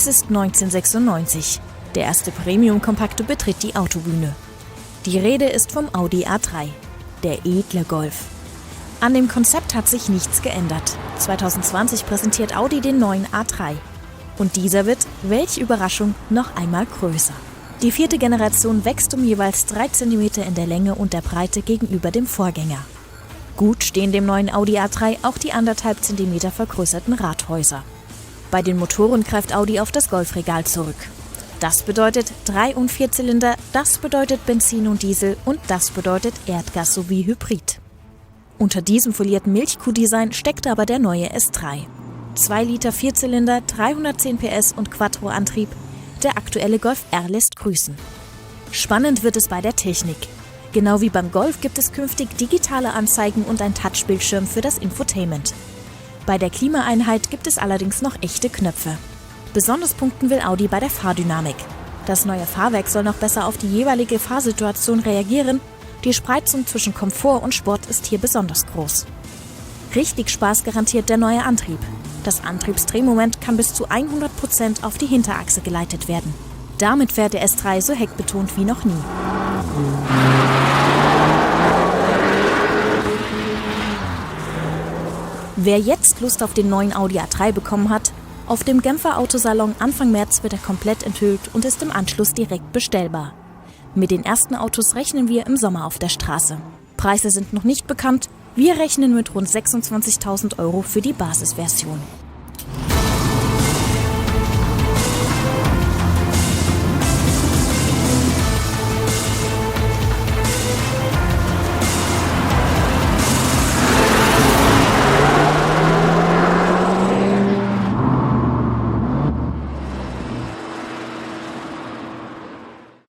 Es ist 1996. Der erste Premium-Kompakte betritt die Autobühne. Die Rede ist vom Audi A3, der edle Golf. An dem Konzept hat sich nichts geändert. 2020 präsentiert Audi den neuen A3. Und dieser wird, welche Überraschung, noch einmal größer. Die 4. Generation wächst um jeweils 3 cm in der Länge und der Breite gegenüber dem Vorgänger. Gut stehen dem neuen Audi A3 auch die 1,5 cm vergrößerten Radhäuser. Bei den Motoren greift Audi auf das Golfregal zurück. Das bedeutet 3- und 4-Zylinder, das bedeutet Benzin und Diesel und das bedeutet Erdgas sowie Hybrid. Unter diesem folierten Milchkuh-Design steckt aber der neue S3. 2 Liter 4-Zylinder, 310 PS und Quattro-Antrieb. Der aktuelle Golf R lässt grüßen. Spannend wird es bei der Technik. Genau wie beim Golf gibt es künftig digitale Anzeigen und ein Touchbildschirm für das Infotainment. Bei der Klimaeinheit gibt es allerdings noch echte Knöpfe. Besonders punkten will Audi bei der Fahrdynamik. Das neue Fahrwerk soll noch besser auf die jeweilige Fahrsituation reagieren. Die Spreizung zwischen Komfort und Sport ist hier besonders groß. Richtig Spaß garantiert der neue Antrieb. Das Antriebsdrehmoment kann bis zu 100% auf die Hinterachse geleitet werden. Damit fährt der S3 so heckbetont wie noch nie. Wer jetzt Lust auf den neuen Audi A3 bekommen hat, auf dem Genfer Autosalon Anfang März wird er komplett enthüllt und ist im Anschluss direkt bestellbar. Mit den ersten Autos rechnen wir im Sommer auf der Straße. Preise sind noch nicht bekannt. Wir rechnen mit rund 26.000 € für die Basisversion.